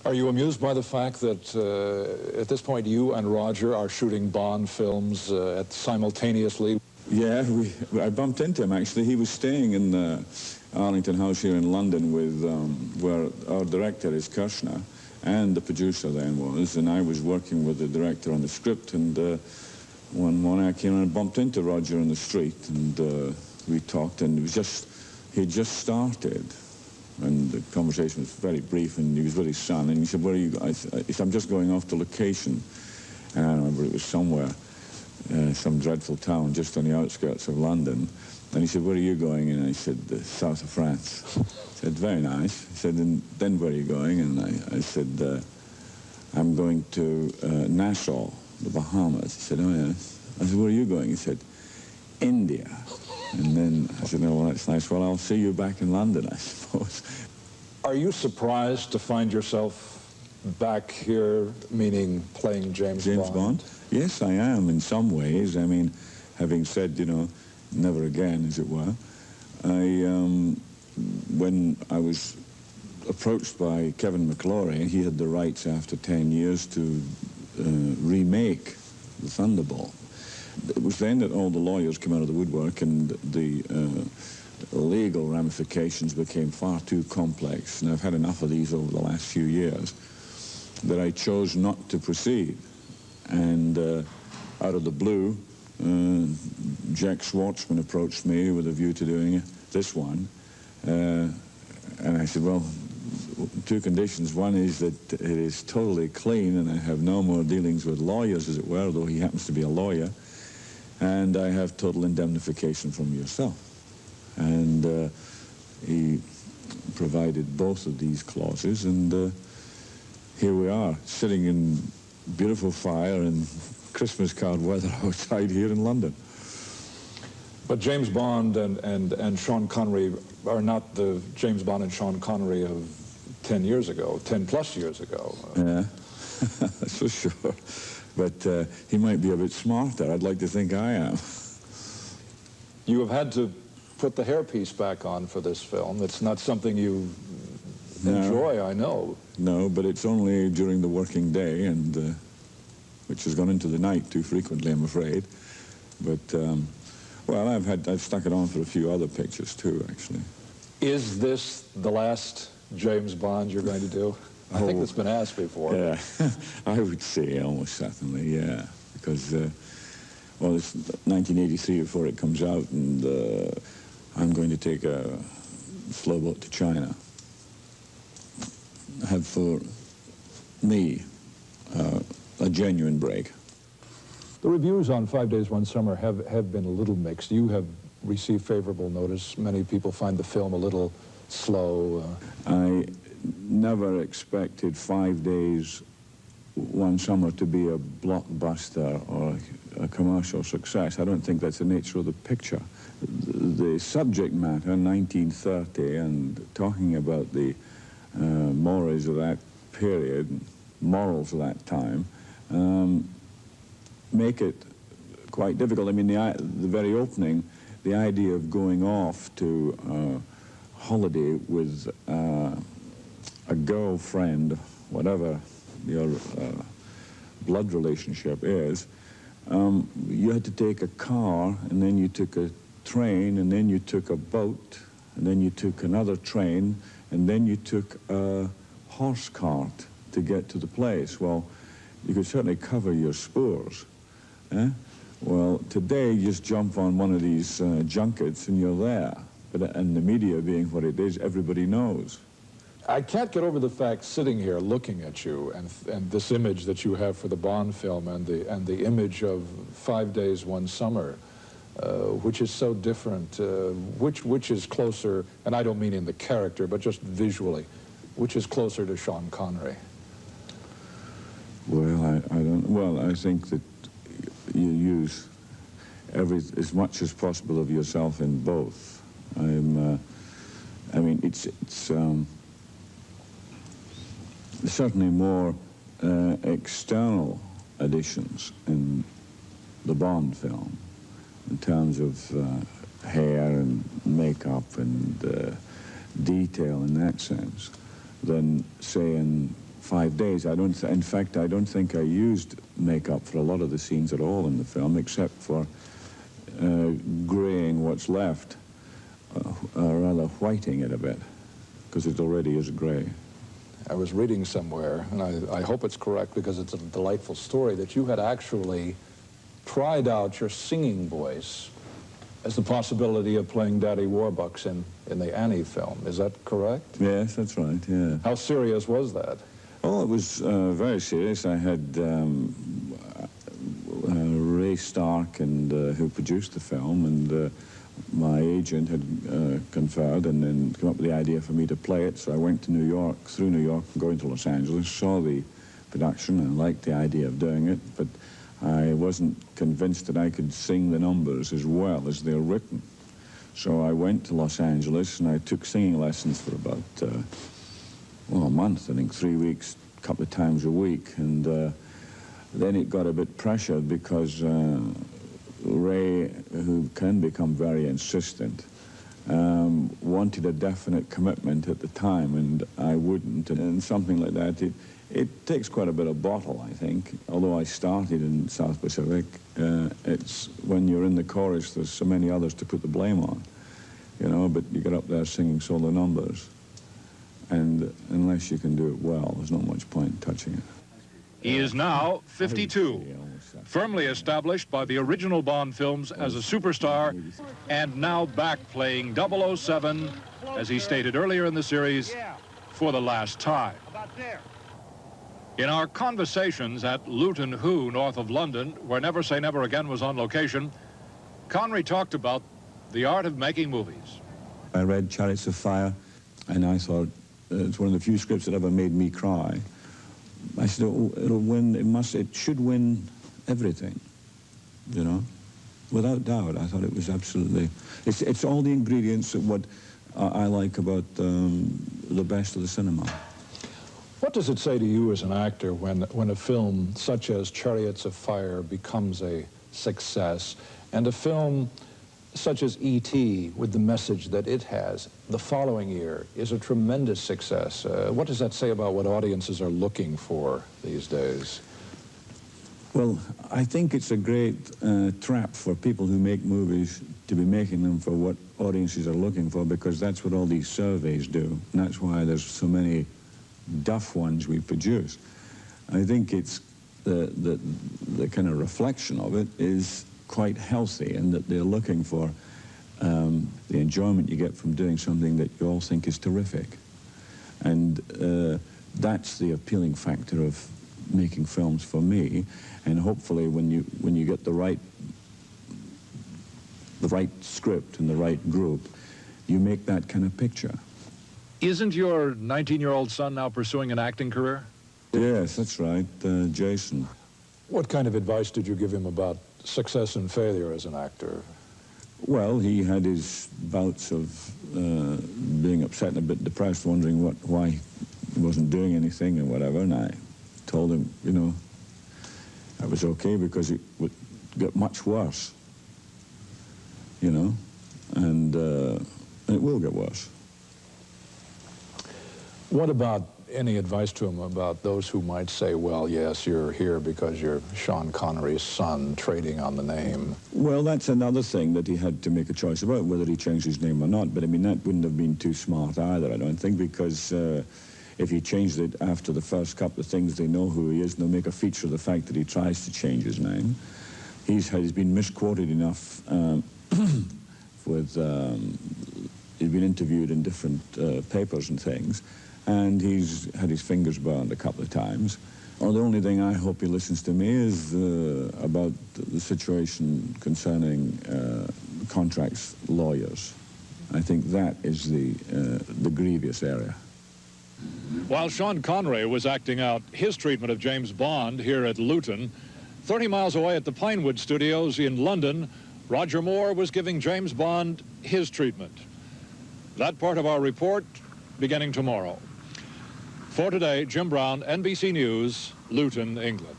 Are you amused by the fact that at this point you and Roger are shooting Bond films simultaneously? Yeah, I bumped into him actually. He was staying in the Arlington House here in London with where our director is Kirshner, and the producer then was, and I was working with the director on the script, and one morning I came and bumped into Roger on the street, and we talked, and it was just, he'd just started. And the conversation was very brief, and he was with his son, and he said, where are you? I said, I'm just going off to location. And I remember it was somewhere, some dreadful town just on the outskirts of London. And he said, where are you going? And I said, the south of France. I said, very nice. He said, and then where are you going? And I said, I'm going to Nassau, the Bahamas. He said, oh yes. I said, where are you going? He said, India. And then I said, oh, well, that's nice. Well, I'll see you back in London, I suppose. Are you surprised to find yourself back here, meaning playing James Bond? Yes, I am in some ways. I mean, having said, you know, never again, as it were, when I was approached by Kevin McClory, he had the rights after 10 years to remake The Thunderball. It was then that all the lawyers came out of the woodwork, and the legal ramifications became far too complex. And I've had enough of these over the last few years that I chose not to proceed. And out of the blue, Jack Schwartzman approached me with a view to doing this one. And I said, well, two conditions. One is that it is totally clean and I have no more dealings with lawyers, as it were, though he happens to be a lawyer. And I have total indemnification from yourself. And he provided both of these clauses, and here we are, sitting in beautiful fire and Christmas card weather outside here in London. But James Bond and Sean Connery are not the James Bond and Sean Connery of 10 years ago, 10 plus years ago. Yeah, that's for sure. But he might be a bit smarter. I'd like to think I am. You have had to put the hairpiece back on for this film. It's not something you enjoy, I know. No, but it's only during the working day, and which has gone into the night too frequently, I'm afraid. But, well, I've stuck it on for a few other pictures too, actually. Is this the last James Bond you're going to do? I think that's been asked before. Yeah, I would say almost certainly, yeah. Because, well, it's 1983 before it comes out, and I'm going to take a slow boat to China. Have, for me, a genuine break. The reviews on 5 Days, One Summer have been a little mixed. You have received favorable notice. Many people find the film a little slow. I never expected 5 Days, One Summer to be a blockbuster or a commercial success. I don't think that's the nature of the picture. The subject matter, 1930, and talking about the mores of that period, morals of that time, make it quite difficult. I mean, the very opening, the idea of going off to holiday with a girlfriend, whatever your blood relationship is, you had to take a car, and then you took a train, and then you took a boat, and then you took another train, and then you took a horse cart to get to the place. Well, you could certainly cover your spurs. Eh? Well, today you just jump on one of these junkets and you're there. But and the media being what it is, everybody knows. I can't get over the fact, sitting here looking at you, and this image that you have for the Bond film, and the image of 5 Days, One Summer, which is so different. Which is closer, and I don't mean in the character, but just visually, which is closer to Sean Connery? Well, I don't. Well, I think that you use as much as possible of yourself in both. I mean, it's certainly more external additions in the Bond film, in terms of hair and makeup and detail in that sense, than, say, in 5 days. In fact, I don't think I used makeup for a lot of the scenes at all in the film, except for graying what's left, or rather whiting it a bit, because it already is gray. I was reading somewhere, and I hope it's correct because it's a delightful story, that you had actually tried out your singing voice as the possibility of playing Daddy Warbucks in the Annie film. Is that correct? Yes, that's right, yeah. How serious was that? Oh, it was very serious. I had Ray Stark, who produced the film, and my agent had conferred and then come up with the idea for me to play it. So I went to New York, through New York, going to Los Angeles, saw the production, and liked the idea of doing it, but I wasn't convinced that I could sing the numbers as well as they're written. So I went to Los Angeles and I took singing lessons for about, a month, I think 3 weeks, a couple of times a week. And then it got a bit pressured because Ray, who can become very insistent, wanted a definite commitment at the time, and I wouldn't. And something like that, it takes quite a bit of bottle, I think. Although I started in South Pacific, it's when you're in the chorus, there's so many others to put the blame on, you know, but you get up there singing solo numbers, and unless you can do it well, there's not much point in touching it. He is now 52, firmly established by the original Bond films as a superstar, and now back playing 007, as he stated earlier in the series, for the last time. In our conversations at Luton Hoo, north of London, where Never Say Never Again was on location, Connery talked about the art of making movies. I read Chariots of Fire, and I thought it's one of the few scripts that ever made me cry. I said, oh, it'll win, it should win everything, you know, without doubt. I thought it was absolutely, it's all the ingredients of what I like about the best of the cinema. What does it say to you as an actor when a film such as Chariots of Fire becomes a success, and a film such as E.T., with the message that it has, the following year is a tremendous success? What does that say about what audiences are looking for these days? Well, I think it's a great trap for people who make movies to be making them for what audiences are looking for, because that's what all these surveys do, and that's why there's so many duff ones we produce. I think it's the kind of reflection of it is quite healthy, and that they're looking for the enjoyment you get from doing something that you all think is terrific. And that's the appealing factor of making films for me. And hopefully when you get the right script and the right group, you make that kind of picture. Isn't your 19-year-old son now pursuing an acting career? Yes, that's right, Jason. What kind of advice did you give him about success and failure as an actor? Well, he had his bouts of being upset and a bit depressed, wondering why he wasn't doing anything and whatever, and I told him, you know, that was okay because it would get much worse, you know, and it will get worse. What about any advice to him about those who might say, well, yes, you're here because you're Sean Connery's son, trading on the name? Well, that's another thing that he had to make a choice about, whether he changed his name or not. But, I mean, that wouldn't have been too smart either, I don't think, because if he changed it after the first couple of things, they know who he is, and they'll make a feature of the fact that he tries to change his name. He's been misquoted enough he's been interviewed in different papers and things, and he's had his fingers burned a couple of times. Well, the only thing I hope he listens to me is about the situation concerning contracts lawyers. I think that is the grievous area. While Sean Connery was acting out his treatment of James Bond here at Luton, 30 miles away at the Pinewood Studios in London, Roger Moore was giving James Bond his treatment. That part of our report beginning tomorrow. For today, Jim Brown, NBC News, Luton, England.